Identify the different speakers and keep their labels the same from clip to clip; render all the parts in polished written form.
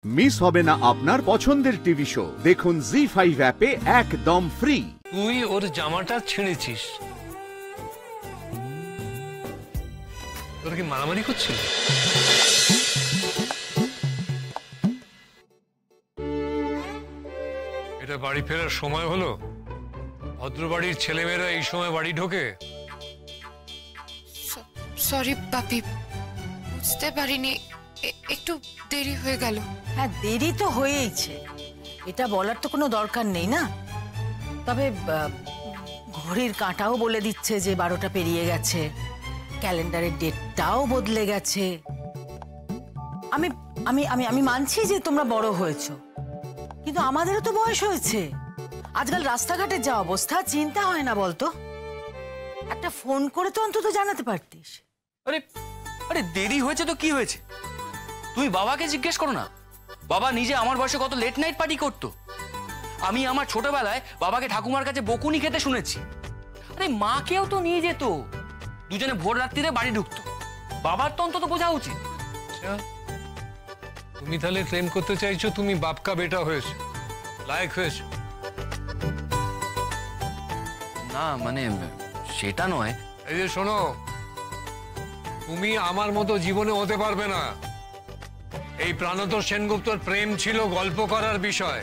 Speaker 1: Miss হবে না আপনার পছন্দের টিভি শো। দেখুন জি5 অ্যাপে একদম ফ্রি।
Speaker 2: তুই ওর জামাটা ছিঁড়েছিস, তোর কি মারামারি করছিল? এটা বাড়ি ফেরার সময় হলো? ভদ্রবাড়ির ছেলেমেয়েরা এই সময় বাড়ি ঢোকে?
Speaker 3: সরি পাপি, বুঝতে পারিনি, একটু দেরি হয়ে গেল।
Speaker 4: হ্যাঁ, দেরি তো হয়েইছে, এটা বলার তো কোনো দরকার নেই না। তবে ঘড়ির কাঁটাও বলে দিচ্ছে যে 12টা পেরিয়ে গেছে, ক্যালেন্ডারের ডেটটাও বদলে গেছে। আমি আমি আমি আমি মানছি যে তোমরা বড় হয়েছো, কিন্তু আমাদেরও তো বয়স হয়েছে। আজকাল রাস্তাঘাটের যা অবস্থা, চিন্তা হয় না বলতো? একটা ফোন করে তো অন্তত জানাতে পারতিস।
Speaker 5: আরে আরে দেরি হয়েছে তো কি হয়েছে? তুমি বাবাকে জিজ্ঞেস করো না। বাবা নিজে আমার বয়সে কত লেট নাইট পার্টি করতো। আমি আমার ছোটবেলায় বাবাকে ঠাকুমার কাছে বকুনি খেতে শুনেছি। আরে মাকেও তো নিয়ে যেত, দুজনে ভোর রাত্রিরে বাড়ি ঢুকতো। বাবার তো অন্তত বোঝা উচিত।
Speaker 2: তুমি তাহলে ক্লেম করতে চাইছো তুমি বাপকা বেটা হয়েছো, লায়ক হয়েছো?
Speaker 5: না মানে সেটা নয়।
Speaker 2: এই যে শোনো, তুমি আমার মতো জীবনে হতে পারবে না। এই প্রাণতোষ সেনগুপ্তর প্রেম ছিল গল্প করার বিষয়।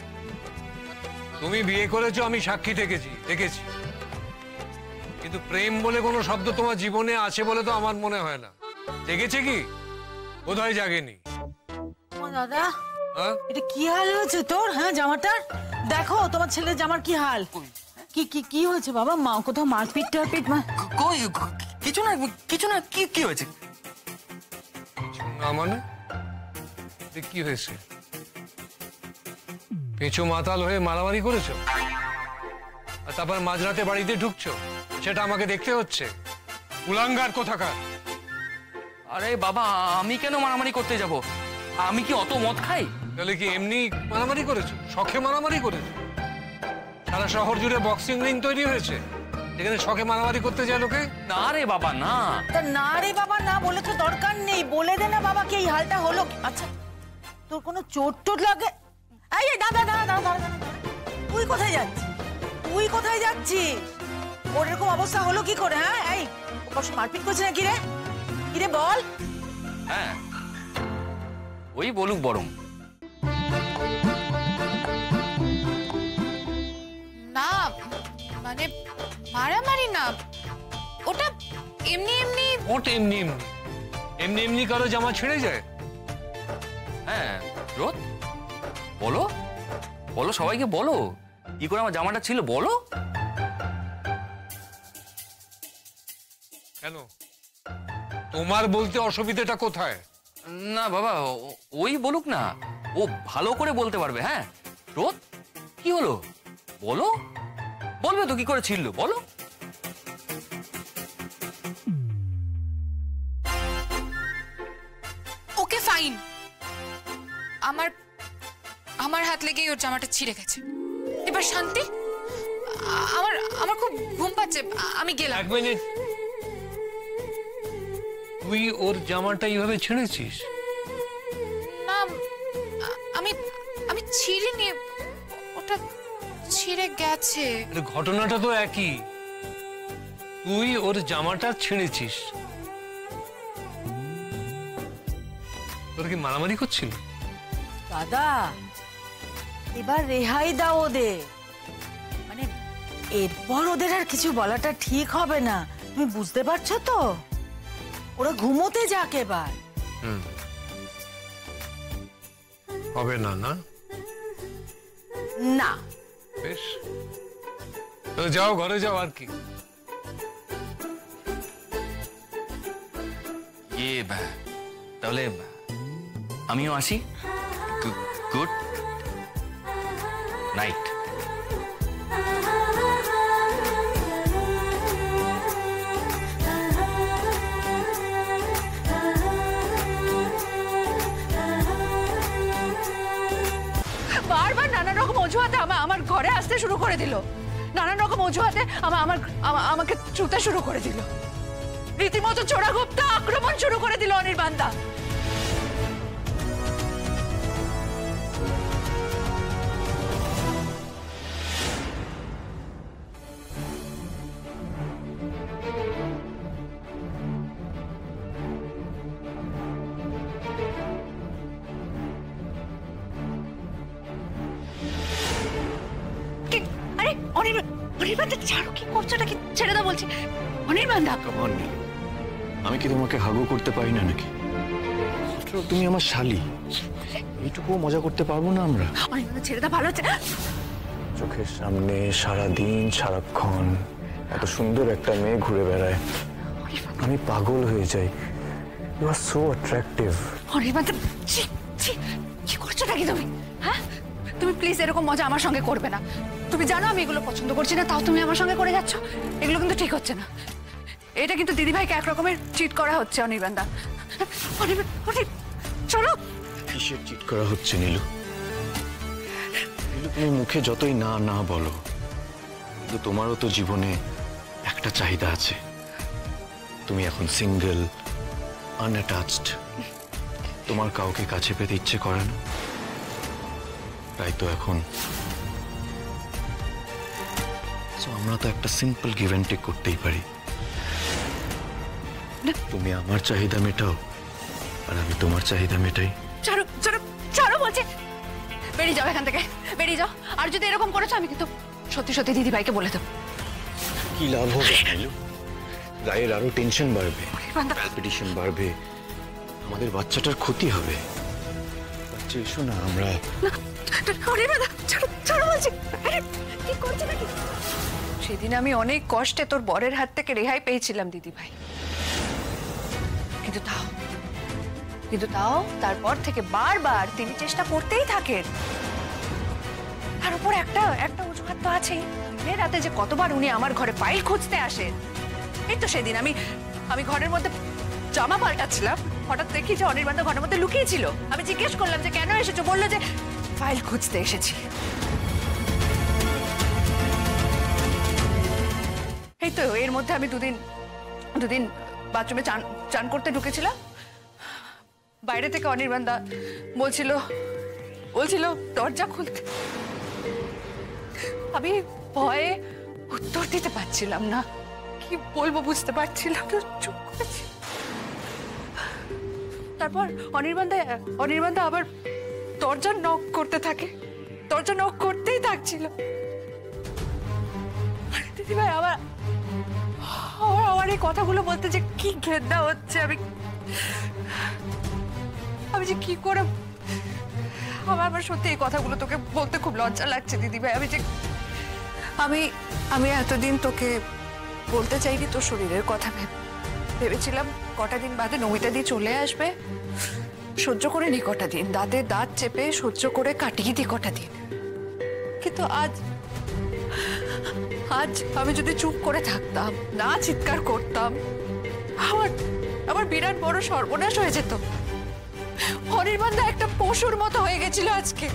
Speaker 2: তুমি বিয়ে করেছো, আমি সাক্ষী দেখেছি। কিন্তু প্রেম বলে কোনো শব্দ তোমার জীবনে আছে বলে তো আমার মনে হয় না। জেগেছে কি? বোধহয় জাগেনি।
Speaker 4: দাদা, এটা কি হাল হয়েছে তোর? হ্যাঁ, জামাটার দেখো, তোমার ছেলের জামার কি হাল। কি কি কি হয়েছে বাবা? মা কোথাও মারপিট টারপিট?
Speaker 5: কিছু না কিছু না। কি কি হয়েছে?
Speaker 2: না মানে কি হয়েছে? পেঁচো মাতাল হয়ে মারামারি করেছো, আর তারপর মাঝরাতে বাড়িতে ঢুকছো, সেটা আমাকে দেখতে হচ্ছে। কুলাঙ্গার কোথাকার!
Speaker 5: আরে বাবা, আমি কেন মারামারি করতে যাব? আমি কি অত মদ খাই?
Speaker 2: তাহলে কি এমনি মারামারি করেছো? শখে মারামারি করেছো? সারা শহর জুড়ে বক্সিং রিং তৈরি হয়েছে, যেখানে শখে মারামারি করতে যায় লোকে।
Speaker 5: না রে বাবা না।
Speaker 4: তা না রে বাবা না বলে তো দরকার নেই, বলে দে না বাবাকে এই হালটা হলো। আচ্ছা, তোর কোনো চোট টোট লাগে? এই দাদা দাদা দাদা, তুই কোথায় যাচ্ছিস? ওর এরকম অবস্থা হলো কি করে? হ্যাঁ, এই কষ্ট মারপিট করছে না? কিরে বল।
Speaker 5: হ্যাঁ, ওই বলুক বরং।
Speaker 3: না মানে মারামারি না, ওটা এমনি এমনি।
Speaker 2: ওটা এমনি এমনি কারো জামা ছিঁড়ে যায়?
Speaker 5: হ্যাঁ রোদ, বলো বলো, সবাইকে বলো কি করে আমার জামাটা ছিল, বলো।
Speaker 2: কেন, তোমার বলতে অসুবিধাটা কোথায়?
Speaker 5: না বাবা, ওই বলুক না, ও ভালো করে বলতে পারবে। হ্যাঁ রোদ, কি হলো বলো, বলবে তো কি করে ছিল, বলো।
Speaker 3: ওকে ফাইন, আমার হাত লেগেই ওর জামাটা ছিঁড়ে গেছে। এবার শান্তি। আমার খুব ঘুম পাচ্ছে, আমি গেলাম।
Speaker 2: এক মিনিট, তুই ওর জামাটা এইভাবে ছিঁড়েছিস?
Speaker 3: না, আমি ছিঁড়িনি, ওটা ছিঁড়ে গেছে।
Speaker 2: ঘটনাটা তো একই, তুই ওর জামাটা ছিঁড়েছিস। তোর কি মারামারি করছিল?
Speaker 4: দাদা, এবার রেহাই দাও ওদের, মানে এরপর ওদের আর কিছু বলাটা ঠিক হবে না, তুমি বুঝতে পারছো তো? ওরা ঘুমোতে যাক এবার।
Speaker 2: হবে না? না
Speaker 4: না,
Speaker 2: বেশ, যাও ঘরে যাও। আর কি
Speaker 5: তাহলে আমিও আসি। Good night.
Speaker 4: বারবার নানান রকম অজুহাতে আমার ঘরে আসতে শুরু করে দিল, নানান রকম অজুহাতে আমাকে ছুতে শুরু করে দিল, রীতিমতো চোরাগুপ্তা আক্রমণ শুরু করে দিল অনির্বাণদা।
Speaker 6: অনির্বাণদা ছাড়ো, কি করছো নাকি? ছেড়ে দাও বলছি। অনির্বাণদা,
Speaker 7: কামান নীলু, আমি কি তোমাকে হাগও করতে পারি না নাকি? তুমি আমার শালি, এইটুকু মজা করতে পারবো না আমরা?
Speaker 6: অনির্বাণদা ছেড়ে দাও, ভালো হচ্ছে।
Speaker 7: চোখের সামনে সারাদিন সারাক্ষণ এত সুন্দর একটা মেয়ে ঘুরে বেড়ায়, আমি পাগল হয়ে যাই। You are so attractive.
Speaker 6: অনির্বাণদা, ছি ছি, কি করছো নাকি তুমি? হ্যাঁ, তুমি প্লিজ এরকম মজা আমার সঙ্গে করবে না। তুমি জানো আমি এগুলো পছন্দ করছি না, তাও তুমি আমার সঙ্গে করে যাচ্ছ। এগুলো কিন্তু ঠিক হচ্ছে না। এটা কিন্তু দিদিভাইকে একরকমের চিট করা হচ্ছে অনির্বাণদা। চলো।
Speaker 7: কিসের চিট করা হচ্ছে নীলু? নীলু, তুমি মুখে যতই না না বলো, কিন্তু তোমারও তো জীবনে একটা চাহিদা আছে। তুমি এখন সিঙ্গেল, আনঅ্যাটাচড, তোমার কাউকে কাছে পেতে ইচ্ছে করে না, তাই তো এখন আমরা তো একটা সিম্পল গিভ অ্যান্ড টেক করতেই পারি। তুমি আমার চাহিদা মেটাও আর আমি তোমার চাহিদা মেটাই।
Speaker 6: ছাড়ো ছাড়ো ছাড়ো বলছে। বেরিয়ে যাও এখান থেকে, বেরিয়ে যাও। আর যদি এরকম করেছো আমি কিন্তু সত্যি সত্যি দিদিভাইকে বলে দেবো।
Speaker 7: কি লাভ হবে নীলু? রায়ের আরো টেনশন বাড়বে, প্যালপিটেশন বাড়বে, আমাদের বাচ্চাটার ক্ষতি হবে। বাচ্চা এসো না, আমরা
Speaker 6: সেদিন আমি অনেক কষ্টে তোর বরের হাত থেকে রেহাই পেয়েছিলাম দিদিভাই, কিন্তু তাও তারপর থেকে বারবার তিনি চেষ্টা করতেই থাকেন। তার উপর একটা অজুহাত তো আছেই, দিনের রাতে যে কতবার উনি আমার ঘরে ফাইল খুঁজতে আসেন। এই তো সেদিন আমি ঘরের মধ্যে জামা পাল্টাচ্ছিলাম, হঠাৎ দেখি যে অনির্বাণদা ঘরের মধ্যে লুকিয়ে ছিল। আমি জিজ্ঞেস করলাম যে কেন এসেছো, বললো যে ফাইল খুঁজতে এসেছি। এই তো এর মধ্যে আমি দুদিন বাথরুমে চান করতে ঢুকেছিলাম। বাইরে থেকে অনির্বাণদা বলছিল দরজা খুলতে। আমি ভয়ে উত্তর দিতে পারছিলাম না, কি বলবো বুঝতে পারছিলাম না, চুপ করেছি। তারপর অনির্বাণদা আবার দরজা নক করতে থাকে, দরজা নক করতেই থাকছিল। দিদিভাই আমার এই কথাগুলো বলতে যে কি ঘেন্না হচ্ছে, আমি যে কি করে, আমার সত্যি এই কথাগুলো তোকে বলতে খুব লজ্জা লাগছে দিদিভাই। আমি এতদিন তোকে বলতে চাইনি, তোর শরীরের কথা ভেবেছিলাম কটা দিন বাদে নমিতা দিয়ে চলে আসবে, সহ্য করে নি কটা দিন, দাঁতে দাঁত চেপে সহ্য করে কাটিয়ে দিই কটা দিন। কিন্তু আজ আমি যদি চুপ করে থাকতাম, না চিৎকার করতাম, আমার বিরাট বড় সর্বনাশ হয়ে যেত। অনির্বাণদা একটা পশুর মতো হয়ে গেছিল আজকে।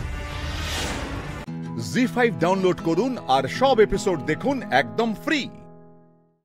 Speaker 1: জি5 ডাউনলোড করুন আর সব এপিসোড দেখুন একদম ফ্রি।